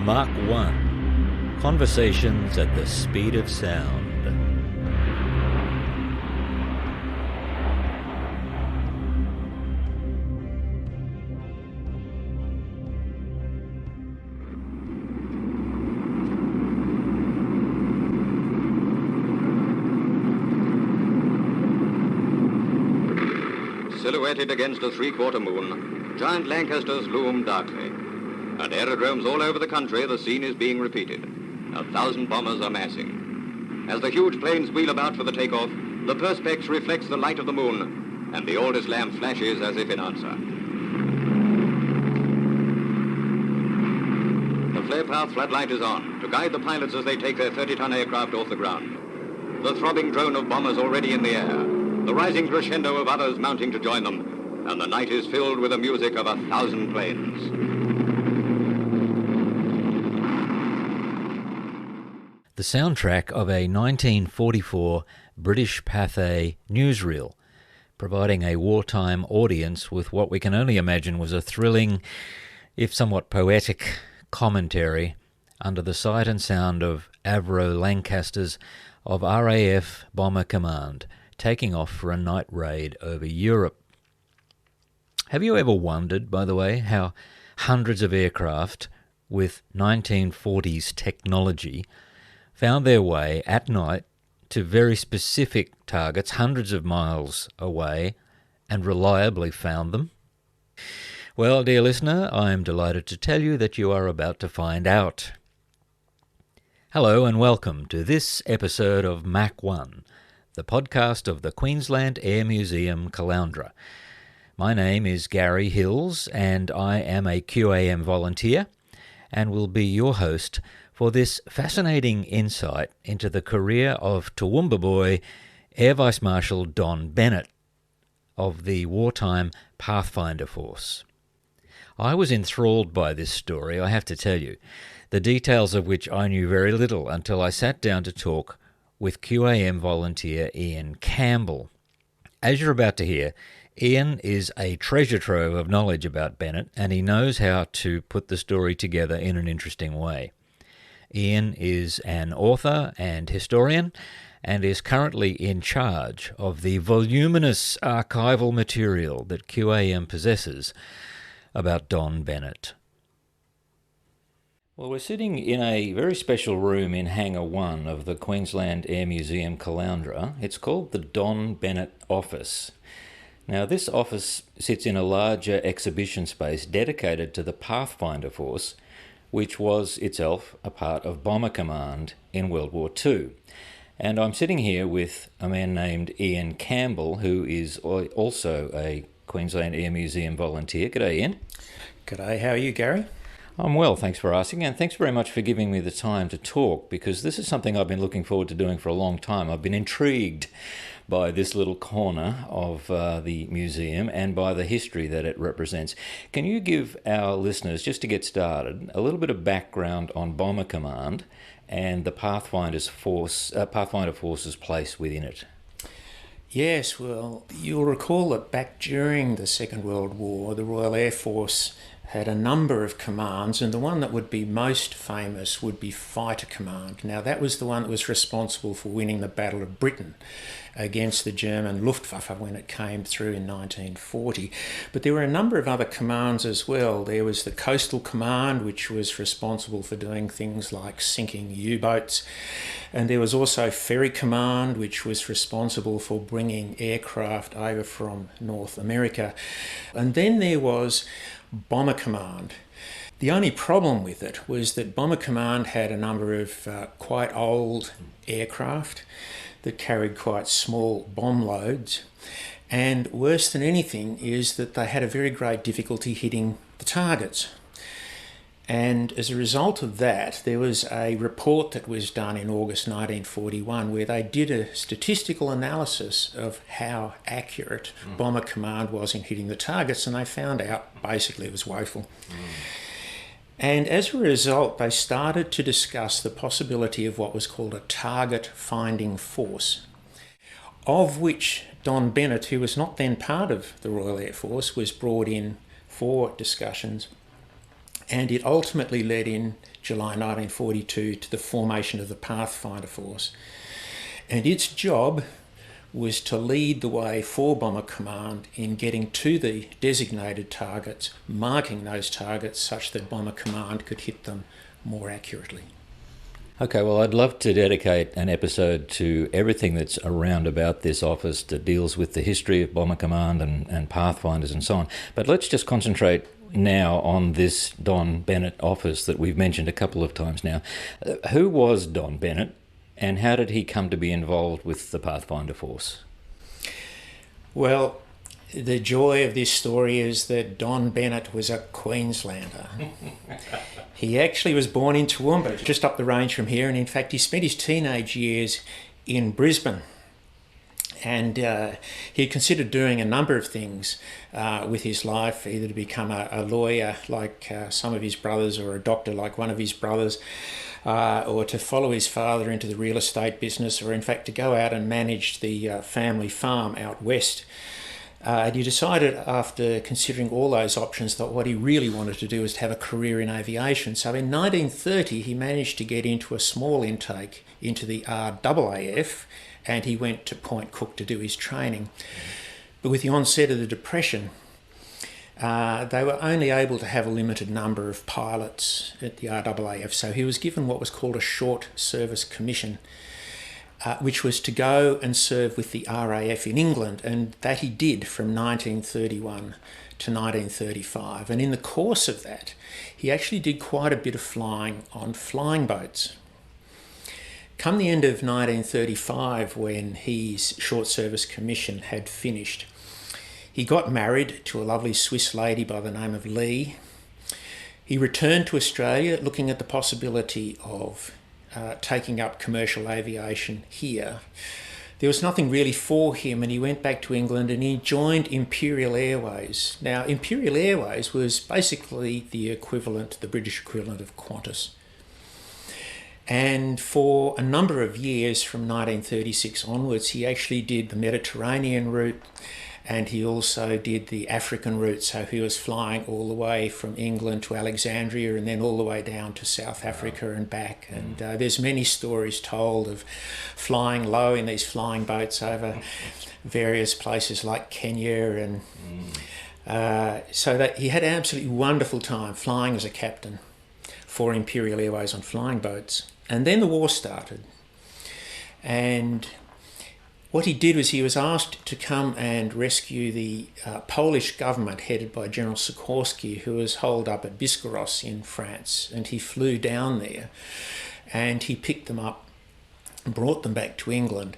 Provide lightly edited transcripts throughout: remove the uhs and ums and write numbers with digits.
Mark 1. Conversations at the Speed of Sound. Silhouetted against a three-quarter moon, giant Lancasters loom darkly. At aerodromes all over the country, the scene is being repeated. 1,000 bombers are massing. As the huge planes wheel about for the takeoff, the perspex reflects the light of the moon, and the oldest lamp flashes as if in answer. The flare-path floodlight is on to guide the pilots as they take their 30-ton aircraft off the ground. The throbbing drone of bombers already in the air, the rising crescendo of others mounting to join them, and the night is filled with the music of 1,000 planes. The soundtrack of a 1944 British Pathé newsreel, providing a wartime audience with what we can only imagine was a thrilling, if somewhat poetic, commentary under the sight and sound of Avro Lancasters of RAF Bomber Command, taking off for a night raid over Europe. Have you ever wondered, by the way, how hundreds of aircraft with 1940s technology found their way at night to very specific targets hundreds of miles away and reliably found them? Well, dear listener, I am delighted to tell you that you are about to find out. Hello and welcome to this episode of Mach 1, the podcast of the Queensland Air Museum, Caloundra. My name is Gary Hills and I am a QAM volunteer and will be your host for this fascinating insight into the career of Toowoomba boy Air Vice-Marshal Don Bennett of the wartime Pathfinder Force. I was enthralled by this story, I have to tell you, the details of which I knew very little until I sat down to talk with QAM volunteer Ian Campbell. As you're about to hear, Ian is a treasure trove of knowledge about Bennett, and he knows how to put the story together in an interesting way. Ian is an author and historian and is currently in charge of the voluminous archival material that QAM possesses about Don Bennett. Well, we're sitting in a very special room in Hangar 1 of the Queensland Air Museum, Caloundra. It's called the Don Bennett Office. Now, this office sits in a larger exhibition space dedicated to the Pathfinder Force, which was itself a part of Bomber Command in World War II. And I'm sitting here with a man named Ian Campbell, who is also a Queensland Air Museum volunteer. G'day, Ian. G'day, how are you, Gary? I'm well, thanks for asking, and thanks very much for giving me the time to talk, because this is something I've been looking forward to doing for a long time. I've been intrigued by this little corner of the museum and by the history that it represents. Can you give our listeners, just to get started, a little bit of background on Bomber Command and the Pathfinder Force's place within it? Yes, well, you'll recall that back during the Second World War, the Royal Air Force had a number of commands, and the one that would be most famous would be Fighter Command. Now, that was the one that was responsible for winning the Battle of Britain against the German Luftwaffe when it came through in 1940. But there were a number of other commands as well. There was the Coastal Command, which was responsible for doing things like sinking U-boats. And there was also Ferry Command, which was responsible for bringing aircraft over from North America. And then there was Bomber Command. The only problem with it was that Bomber Command had a number of quite old aircraft that carried quite small bomb loads, and worse than anything is that they had a very great difficulty hitting the targets. And as a result of that, there was a report that was done in August 1941 where they did a statistical analysis of how accurate Bomber Command was in hitting the targets, and they found out basically it was woeful. And as a result, they started to discuss the possibility of what was called a target finding force, of which Don Bennett, who was not then part of the Royal Air Force, was brought in for discussions. And it ultimately led in July 1942 to the formation of the Pathfinder Force. And its job was to lead the way for Bomber Command in getting to the designated targets, marking those targets such that Bomber Command could hit them more accurately. Okay, well, I'd love to dedicate an episode to everything that's around about this office that deals with the history of Bomber Command and Pathfinders and so on. But let's just concentrate now on this Don Bennett office that we've mentioned a couple of times now. Who was Don Bennett, and how did he come to be involved with the Pathfinder Force? Well, the joy of this story is that Don Bennett was a Queenslander. He actually was born in Toowoomba, just up the range from here, and in fact he spent his teenage years in Brisbane. And he had considered doing a number of things with his life, either to become a lawyer like some of his brothers, or a doctor like one of his brothers, or to follow his father into the real estate business, or in fact to go out and manage the family farm out west. And he decided, after considering all those options, that what he really wanted to do was to have a career in aviation. So in 1930 he managed to get into a small intake into the RAAF, and he went to Point Cook to do his training. But with the onset of the Depression, they were only able to have a limited number of pilots at the RAAF, so he was given what was called a short service commission, which was to go and serve with the RAF in England, and that he did from 1931 to 1935. And in the course of that, he actually did quite a bit of flying on flying boats. Come the end of 1935, when his short service commission had finished, he got married to a lovely Swiss lady by the name of Lee. He returned to Australia looking at the possibility of taking up commercial aviation here. There was nothing really for him, and he went back to England and he joined Imperial Airways. Now, Imperial Airways was basically the equivalent, the British equivalent of Qantas. And for a number of years, from 1936 onwards, he actually did the Mediterranean route, and he also did the African route. So he was flying all the way from England to Alexandria and then all the way down to South Africa and back. And there's many stories told of flying low in these flying boats over various places like Kenya. And so that he had an absolutely wonderful time flying as a captain for Imperial Airways on flying boats. And then the war started. And what he did was he was asked to come and rescue the Polish government headed by General Sikorsky, who was holed up at Biscarrosse in France. And he flew down there and he picked them up and brought them back to England.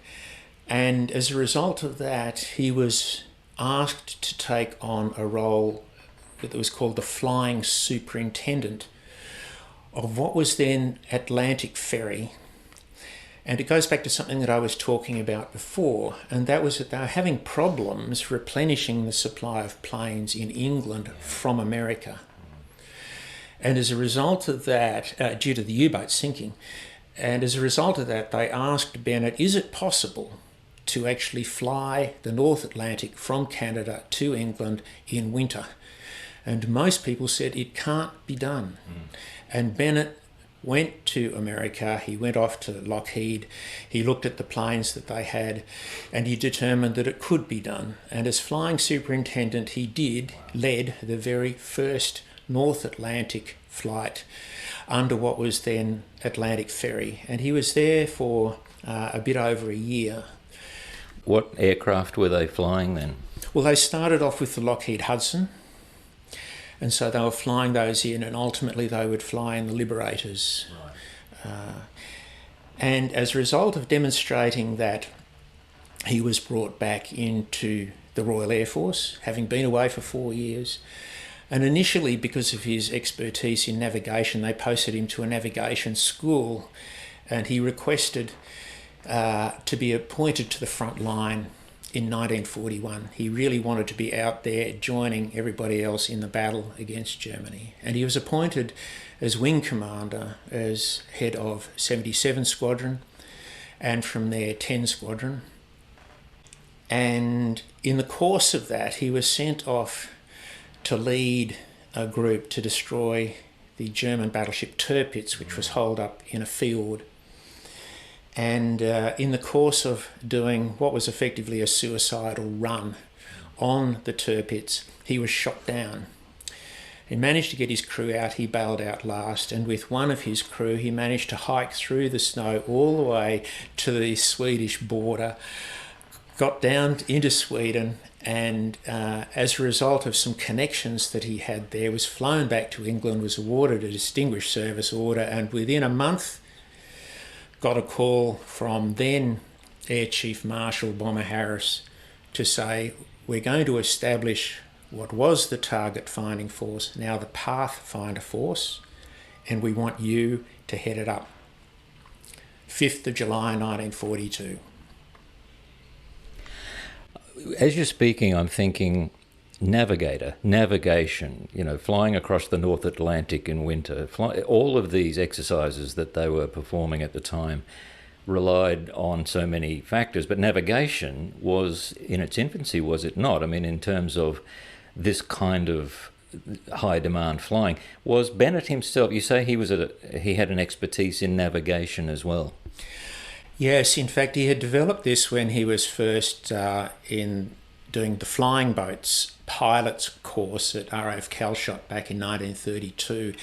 And as a result of that, he was asked to take on a role that was called the flying superintendent of what was then Atlantic Ferry. And it goes back to something that I was talking about before, and that was that they were having problems replenishing the supply of planes in England from America. And as a result of that, due to the U-boat sinking, and as a result of that, they asked Bennett, is it possible to actually fly the North Atlantic from Canada to England in winter? And most people said it can't be done. And Bennett went to America, he went off to Lockheed, he looked at the planes that they had, and he determined that it could be done. And as flying superintendent, he led the very first North Atlantic flight under what was then Atlantic Ferry. And he was there for a bit over a year. What aircraft were they flying then? Well, they started off with the Lockheed Hudson. And so they were flying those in, and ultimately they would fly in the Liberators. Right. And as a result of demonstrating that, he was brought back into the Royal Air Force, having been away for 4 years. And initially, because of his expertise in navigation, they posted him to a navigation school, and he requested to be appointed to the front line in 1941. He really wanted to be out there joining everybody else in the battle against Germany. And he was appointed as wing commander, as head of 77 Squadron, and from there 10 Squadron. And in the course of that, he was sent off to lead a group to destroy the German battleship Tirpitz, which was holed up in a fiord. And in the course of doing what was effectively a suicidal run on the Tirpitz, he was shot down. He managed to get his crew out. He bailed out last, and with one of his crew he managed to hike through the snow all the way to the Swedish border, got down into Sweden, and as a result of some connections that he had there, was flown back to England, was awarded a Distinguished Service Order, and within a month got a call from then Air Chief Marshal Bomber Harris to say, we're going to establish what was the Target Finding Force, now the Pathfinder Force, and we want you to head it up. 5th of July 1942. As you're speaking, I'm thinking navigation, flying across the North Atlantic in winter. All of these exercises that they were performing at the time relied on so many factors, but navigation was in its infancy, was it not? I mean, in terms of this kind of high demand flying. Was Bennett himself, you say he had an expertise in navigation as well? Yes, in fact he had developed this when he was first in doing the flying boats pilot's course at RAF Calshot back in 1932.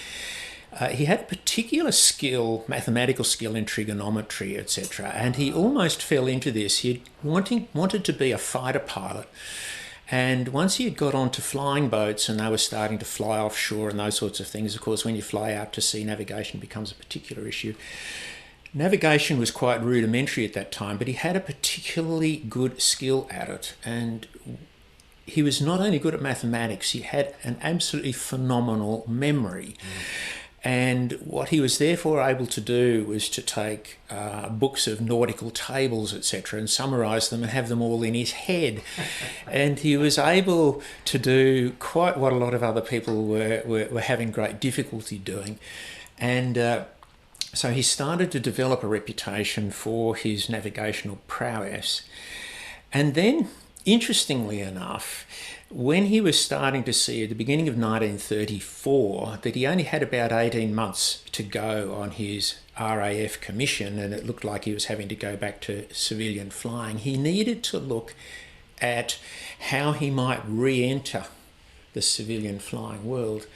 He had a particular skill, mathematical skill in trigonometry, etc., and he almost fell into this. He wanted to be a fighter pilot. And once he had got onto flying boats and they were starting to fly offshore and those sorts of things, of course, when you fly out to sea, navigation becomes a particular issue. Navigation was quite rudimentary at that time, but he had a particularly good skill at it. And he was not only good at mathematics, he had an absolutely phenomenal memory. And what he was therefore able to do was to take books of nautical tables, etc., and summarise them and have them all in his head. And he was able to do quite what a lot of other people were having great difficulty doing. And so he started to develop a reputation for his navigational prowess. And then, interestingly enough, when he was starting to see at the beginning of 1934 that he only had about 18 months to go on his RAF commission and it looked like he was having to go back to civilian flying, he needed to look at how he might re-enter the civilian flying world.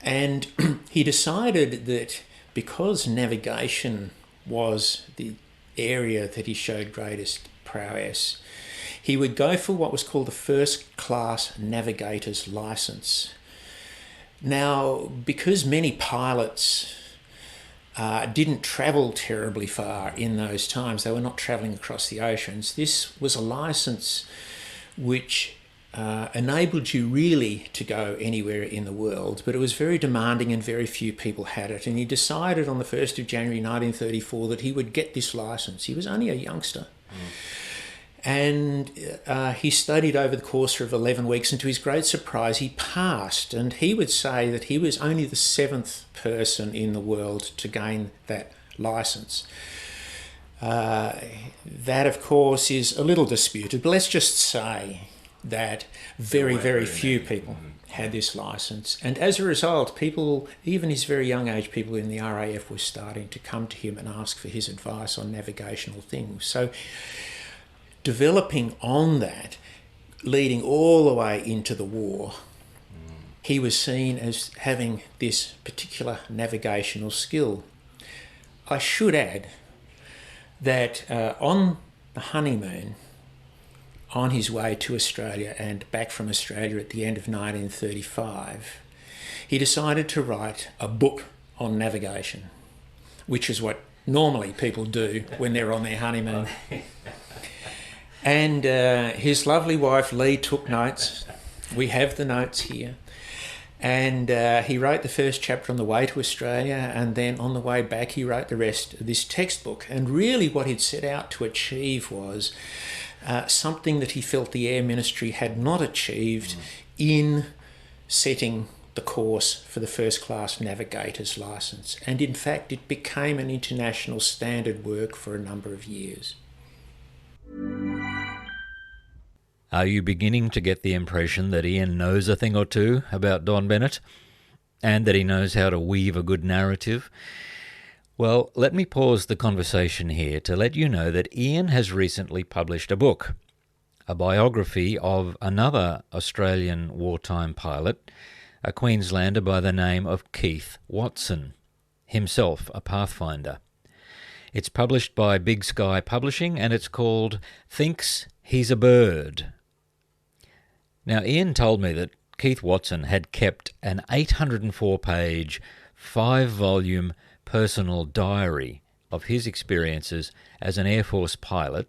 And he decided that because navigation was the area that he showed greatest prowess, he would go for what was called the First Class Navigator's Licence. Now, because many pilots didn't travel terribly far in those times, they were not travelling across the oceans, this was a licence which enabled you really to go anywhere in the world, but it was very demanding and very few people had it. And he decided on the 1st of January 1934 that he would get this licence. He was only a youngster. And he studied over the course of 11 weeks, and to his great surprise, he passed. And he would say that he was only the 7th person in the world to gain that licence. That, of course, is a little disputed, but let's just say that very, very few people had this licence. And as a result, people, even his very young age, people in the RAF were starting to come to him and ask for his advice on navigational things. So developing on that, leading all the way into the war, he was seen as having this particular navigational skill. I should add that on the honeymoon, on his way to Australia and back from Australia at the end of 1935, he decided to write a book on navigation, which is what normally people do when they're on their honeymoon. And his lovely wife Lee took notes. We have the notes here. And he wrote the first chapter on the way to Australia, and then on the way back he wrote the rest of this textbook. And really what he'd set out to achieve was something that he felt the Air Ministry had not achieved in setting the course for the First Class Navigator's Licence. And in fact it became an international standard work for a number of years. Are you beginning to get the impression that Ian knows a thing or two about Don Bennett? and that he knows how to weave a good narrative? Well, let me pause the conversation here to let you know that Ian has recently published a book, a biography of another Australian wartime pilot, a Queenslander by the name of Keith Watson, himself a Pathfinder. It's published by Big Sky Publishing and it's called Thinks He's a Bird. Now, Ian told me that Keith Watson had kept an 804-page, 5-volume personal diary of his experiences as an Air Force pilot,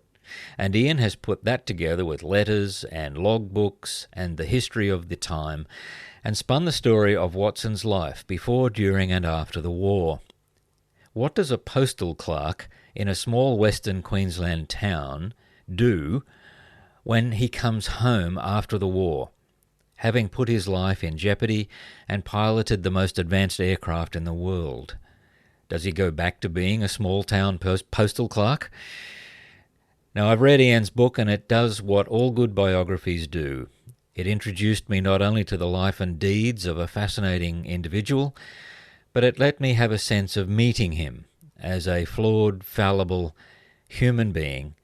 and Ian has put that together with letters and logbooks and the history of the time and spun the story of Watson's life before, during and after the war. What does a postal clerk in a small Western Queensland town do when he comes home after the war, having put his life in jeopardy and piloted the most advanced aircraft in the world? Does he go back to being a small-town postal clerk? Now, I've read Ian's book, and it does what all good biographies do. It introduced me not only to the life and deeds of a fascinating individual, but it let me have a sense of meeting him as a flawed, fallible human being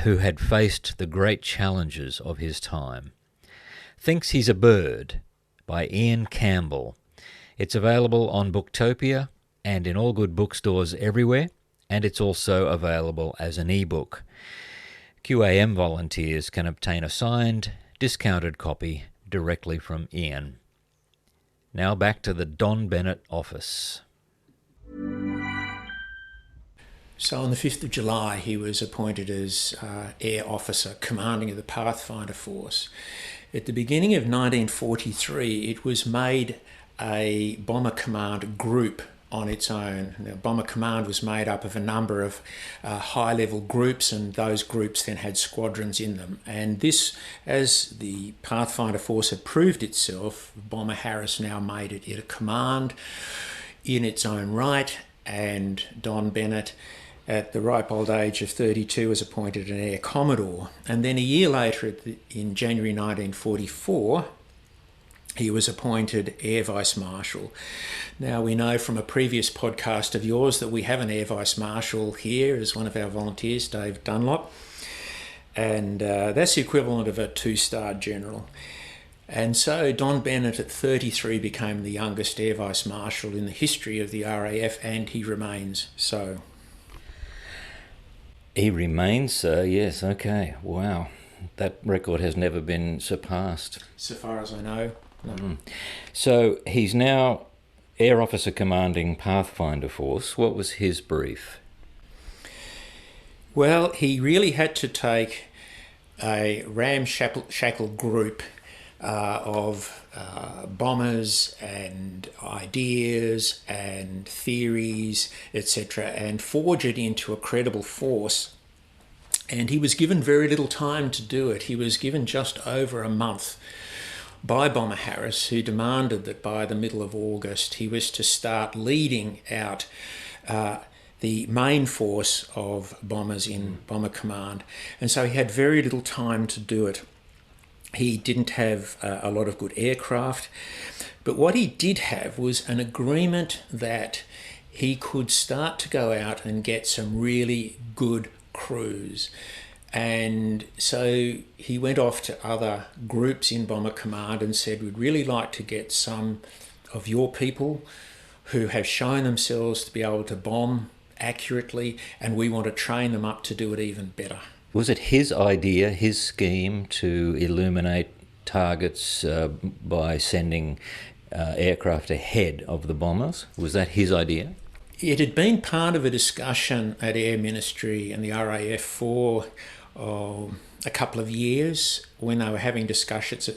who had faced the great challenges of his time. Thinks He's a Bird by Ian Campbell. It's available on Booktopia and in all good bookstores everywhere, and it's also available as an ebook. QAM volunteers can obtain a signed, discounted copy directly from Ian. Now back to the Don Bennett office. So on the 5th of July, he was appointed as Air Officer commanding of the Pathfinder Force. At the beginning of 1943, it was made a Bomber Command group on its own. Now, Bomber Command was made up of a number of high-level groups, and those groups then had squadrons in them. And this, as the Pathfinder Force had proved itself, Bomber Harris now made it a command in its own right, and Don Bennett, at the ripe old age of 32, was appointed an Air Commodore. And then a year later, in January 1944, he was appointed Air Vice-Marshal. Now, we know from a previous podcast of yours that we have an Air Vice-Marshal here as one of our volunteers, Dave Dunlop, and that's the equivalent of a 2-star general. And so Don Bennett at 33 became the youngest Air Vice-Marshal in the history of the RAF, and he remains so. He remains so, yes, okay, wow. That record has never been surpassed. So far as I know. No. So he's now Air Officer Commanding Pathfinder Force. What was his brief? Well, he really had to take a ramshackle group of bombers and ideas and theories, etc., and forge it into a credible force. And he was given very little time to do it. He was given just over a month by Bomber Harris, who demanded that by the middle of August he was to start leading out the main force of bombers in Bomber Command. And so he had very little time to do it. He didn't have a lot of good aircraft, but what he did have was an agreement that he could start to go out and get some really good crews. And so he went off to other groups in Bomber Command and said, we'd really like to get some of your people who have shown themselves to be able to bomb accurately, and we want to train them up to do it even better. Was it his idea, his scheme to illuminate targets by sending aircraft ahead of the bombers? Was that his idea? It had been part of a discussion at Air Ministry and the RAF for a couple of years when they were having discussions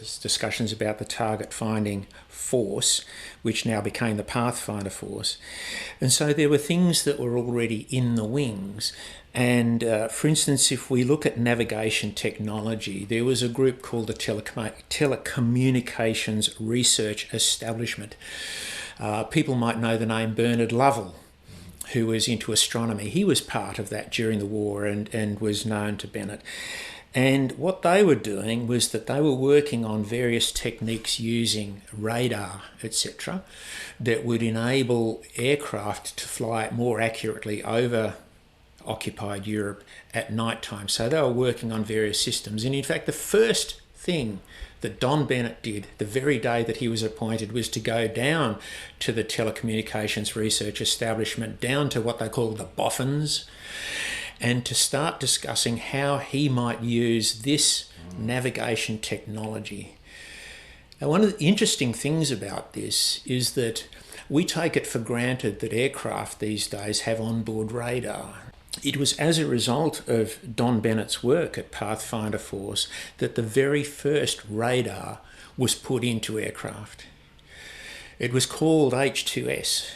about the target finding force, which now became the Pathfinder Force. And so there were things that were already in the wings. And for instance, if we look at navigation technology, there was a group called the Telecommunications Research Establishment. People might know the name Bernard Lovell, who was into astronomy. He was part of that during the war and was known to Bennett. And what they were doing was that they were working on various techniques using radar, etc., that would enable aircraft to fly more accurately over occupied Europe at night time. So they were working on various systems. And in fact, the first thing that Don Bennett did the very day that he was appointed was to go down to the telecommunications research establishment, down to what they call the boffins, and to start discussing how he might use this navigation technology. Now, one of the interesting things about this is that we take it for granted that aircraft these days have onboard radar. It was as a result of Don Bennett's work at Pathfinder Force that the very first radar was put into aircraft. It was called H2S,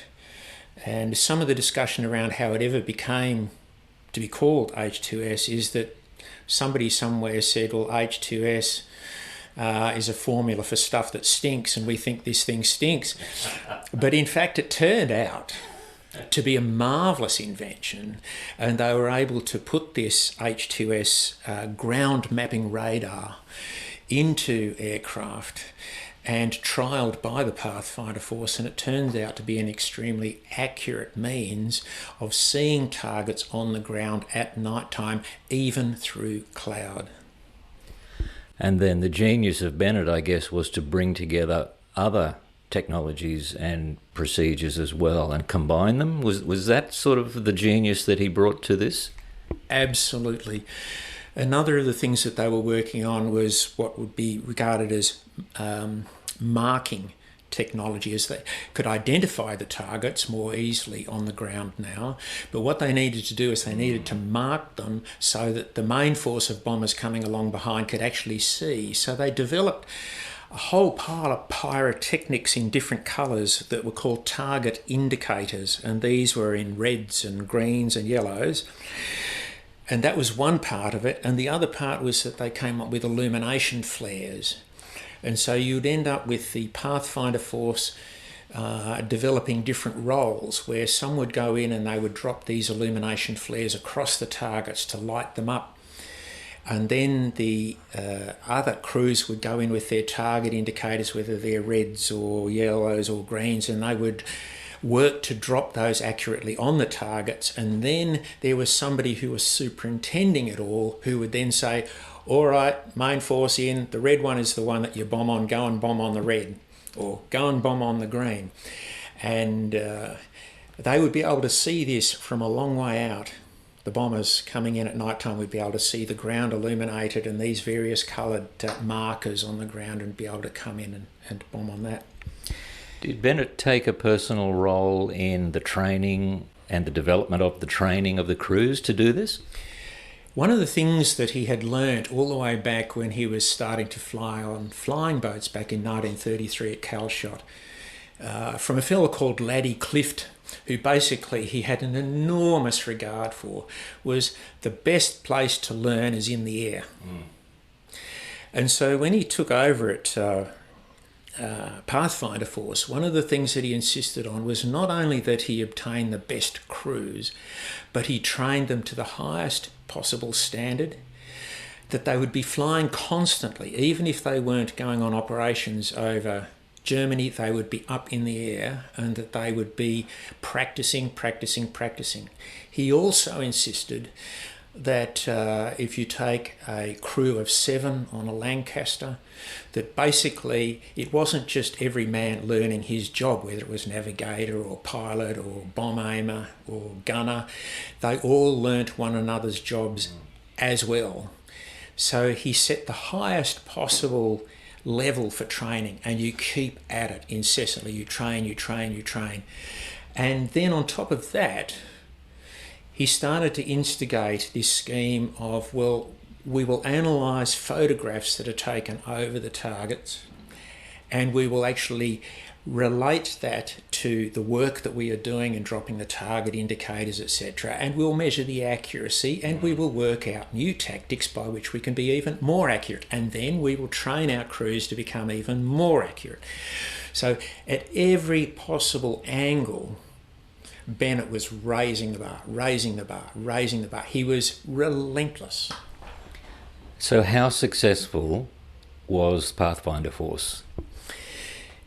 and some of the discussion around how it ever became to be called H2S is that somebody somewhere said, well, H2S is a formula for stuff that stinks, and we think this thing stinks. But in fact, it turned out to be a marvellous invention, and they were able to put this H2S ground mapping radar into aircraft and trialled by the Pathfinder Force, and it turns out to be an extremely accurate means of seeing targets on the ground at night time, even through cloud. And then the genius of Bennett, I guess, was to bring together other technologies and procedures as well and combine them. Was that sort of the genius that he brought to this? Absolutely. Another of the things that they were working on was what would be regarded as marking technology, as they could identify the targets more easily on the ground now. But what they needed to do is they needed to mark them so that the main force of bombers coming along behind could actually see. So they developed a whole pile of pyrotechnics in different colours that were called target indicators, and these were in reds and greens and yellows. And that was one part of it, and the other part was that they came up with illumination flares. And so you'd end up with the Pathfinder Force developing different roles, where some would go in and they would drop these illumination flares across the targets to light them up. And then the other crews would go in with their target indicators, whether they're reds or yellows or greens, and they would work to drop those accurately on the targets. And then there was somebody who was superintending it all, who would then say, all right, main force in, the red one is the one that you bomb on, go and bomb on the red, or go and bomb on the green. And they would be able to see this from a long way out. The bombers coming in at night time would be able to see the ground illuminated and these various coloured markers on the ground, and be able to come in and bomb on that. Did Bennett take a personal role in the training and the development of the training of the crews to do this? One of the things that he had learnt all the way back when he was starting to fly on flying boats back in 1933 at Calshot, from a fellow called Laddie Clift, who basically he had an enormous regard for, was the best place to learn is in the air. And so when he took over at Pathfinder Force, one of the things that he insisted on was not only that he obtained the best crews, but he trained them to the highest possible standard, that they would be flying constantly. Even if they weren't going on operations over Germany, they would be up in the air, and that they would be practicing. He also insisted that if you take a crew of 7 on a Lancaster, that basically it wasn't just every man learning his job, whether it was navigator or pilot or bomb aimer or gunner. They all learnt one another's jobs as well. So he set the highest possible level for training, and you keep at it incessantly. You train. And then on top of that, he started to instigate this scheme of, well, we will analyse photographs that are taken over the targets, and we will actually relate that to the work that we are doing and dropping the target indicators, etc. And we'll measure the accuracy, and we will work out new tactics by which we can be even more accurate. And then we will train our crews to become even more accurate. So at every possible angle, Bennett was raising the bar. He was relentless. So how successful was Pathfinder Force?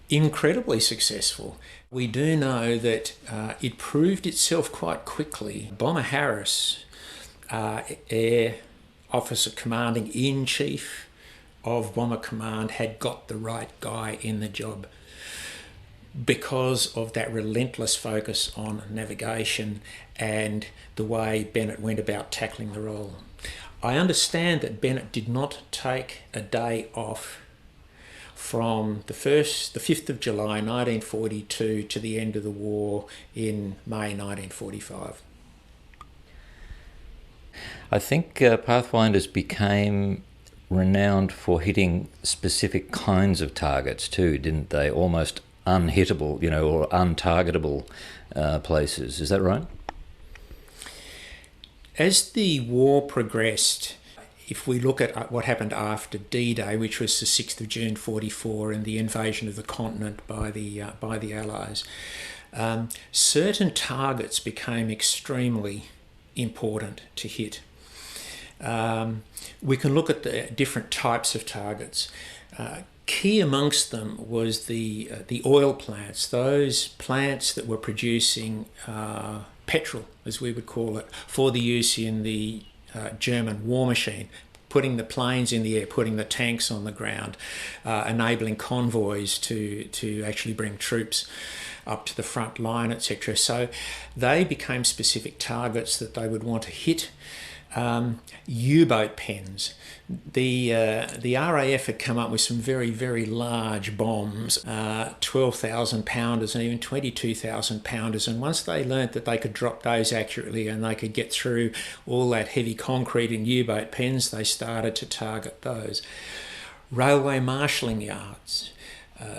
Incredibly successful. We do know that it proved itself quite quickly. Bomber Harris, Air Officer Commanding-in-Chief of Bomber Command, had got the right guy in the job because of that relentless focus on navigation and the way Bennett went about tackling the role. I understand that Bennett did not take a day off from the 5th of July 1942 to the end of the war in May 1945. I think Pathfinders became renowned for hitting specific kinds of targets too, didn't they? Almost unhittable, or untargetable places. Is that right? As the war progressed, if we look at what happened after D-Day, which was the 6th of June 1944, and the invasion of the continent by the Allies, certain targets became extremely important to hit. We can look at the different types of targets. Key amongst them was the oil plants, those plants that were producing petrol, as we would call it, for the use in the German war machine, putting the planes in the air, putting the tanks on the ground, enabling convoys to actually bring troops up to the front line, etc. So they became specific targets that they would want to hit. U-boat pens. The RAF had come up with some very, very large bombs, 12,000 pounders and even 22,000 pounders. And once they learnt that they could drop those accurately and they could get through all that heavy concrete in U-boat pens, they started to target those. Railway marshalling yards.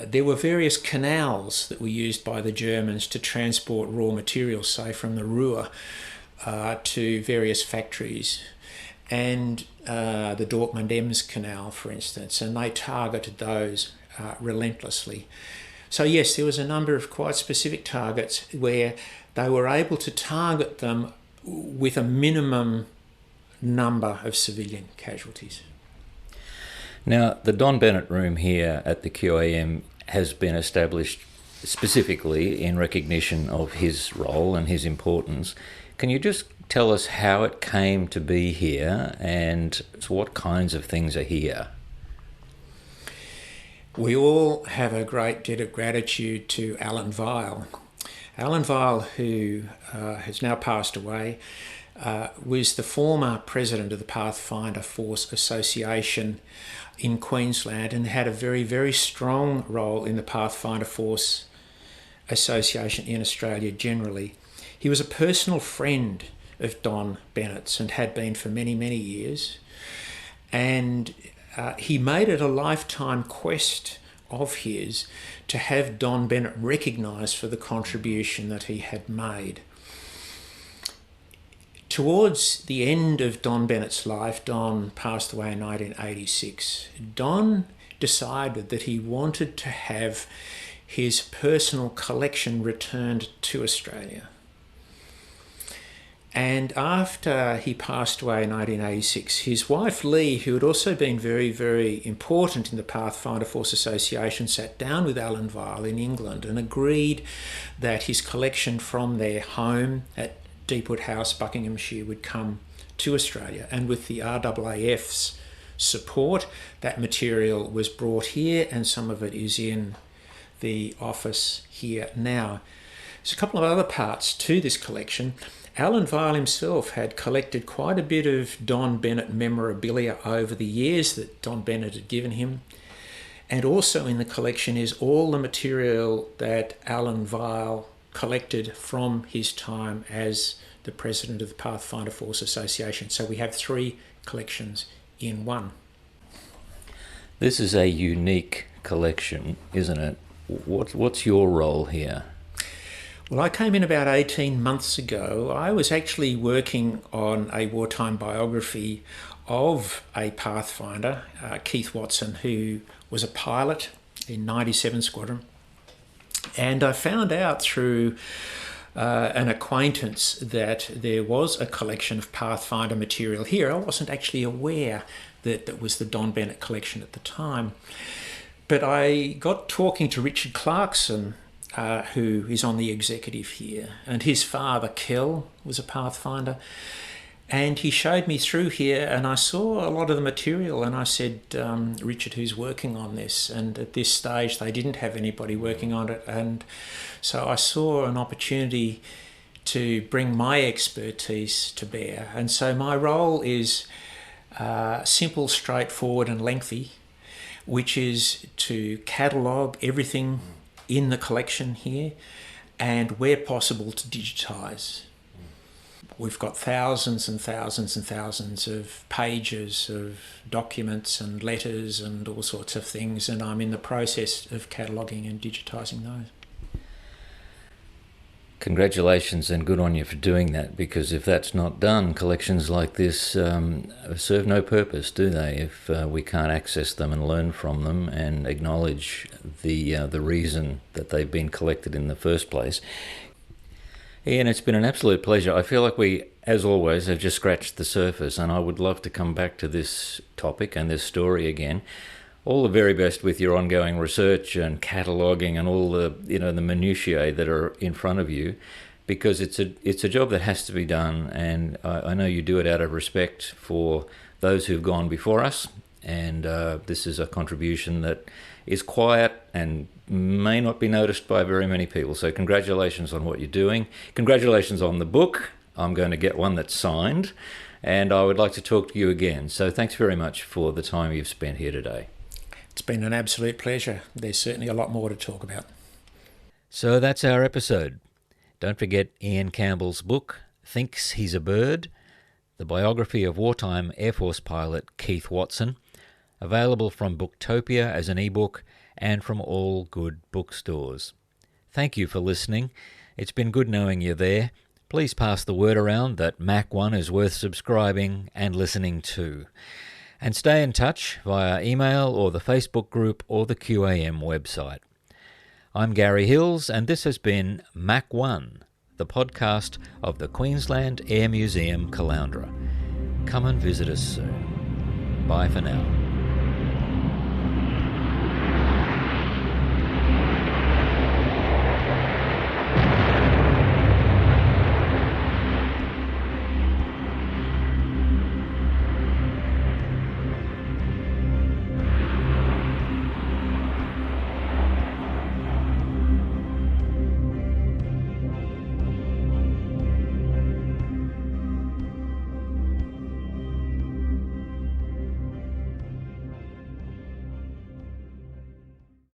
There were various canals that were used by the Germans to transport raw materials, say from the Ruhr to various factories, and the Dortmund-Ems Canal, for instance, and they targeted those relentlessly. So yes, there was a number of quite specific targets where they were able to target them with a minimum number of civilian casualties. Now, the Don Bennett room here at the QAM has been established specifically in recognition of his role and his importance. Can you just tell us how it came to be here and what kinds of things are here? We all have a great debt of gratitude to Alan Weil. Alan Weil, who has now passed away, was the former president of the Pathfinder Force Association in Queensland and had a very, very strong role in the Pathfinder Force Association in Australia generally. He was a personal friend of Don Bennett's and had been for many, many years. And he made it a lifetime quest of his to have Don Bennett recognised for the contribution that he had made. Towards the end of Don Bennett's life, Don passed away in 1986. Don decided that he wanted to have his personal collection returned to Australia. And after he passed away in 1986, his wife Lee, who had also been very, very important in the Pathfinder Force Association, sat down with Alan Weil in England and agreed that his collection from their home at Deepwood House, Buckinghamshire, would come to Australia. And with the RAAF's support, that material was brought here, and some of it is in the office here now. There's a couple of other parts to this collection. Alan Weil himself had collected quite a bit of Don Bennett memorabilia over the years that Don Bennett had given him. And also in the collection is all the material that Alan Weil collected from his time as the president of the Pathfinder Force Association. So we have 3 collections in one. This is a unique collection, isn't it? What's your role here? Well, I came in about 18 months ago. I was actually working on a wartime biography of a Pathfinder, Keith Watson, who was a pilot in 97 Squadron. And I found out through an acquaintance that there was a collection of Pathfinder material here. I wasn't actually aware that was the Don Bennett collection at the time. But I got talking to Richard Clarkson, who is on the executive here, and his father, Kel, was a Pathfinder. And he showed me through here, and I saw a lot of the material, and I said, Richard, who's working on this? And at this stage, they didn't have anybody working on it. And so I saw an opportunity to bring my expertise to bear. And so my role is simple, straightforward, and lengthy, which is to catalogue everything in the collection here, and where possible to digitise. We've got thousands and thousands and thousands of pages of documents and letters and all sorts of things, and I'm in the process of cataloguing and digitising those. Congratulations, and good on you for doing that, because if that's not done, collections like this serve no purpose, do they, if we can't access them and learn from them and acknowledge the reason that they've been collected in the first place. Ian, it's been an absolute pleasure. I feel like we, as always, have just scratched the surface, and I would love to come back to this topic and this story again. All the very best with your ongoing research and cataloguing and all the the minutiae that are in front of you, because it's a job that has to be done, and I know you do it out of respect for those who've gone before us, and this is a contribution that is quiet and may not be noticed by very many people. So congratulations on what you're doing. Congratulations on the book. I'm going to get one that's signed, and I would like to talk to you again. So thanks very much for the time you've spent here today. It's been an absolute pleasure. There's certainly a lot more to talk about. So that's our episode. Don't forget Ian Campbell's book, Thinks He's a Bird, the biography of wartime Air Force pilot Keith Watson, available from Booktopia as an ebook and from all good bookstores. Thank you for listening. It's been good knowing you there. Please pass the word around that Mac 1 is worth subscribing and listening to. And stay in touch via email or the Facebook group or the QAM website. I'm Gary Hills, and this has been Mac 1, the podcast of the Queensland Air Museum, Caloundra. Come and visit us soon. Bye for now.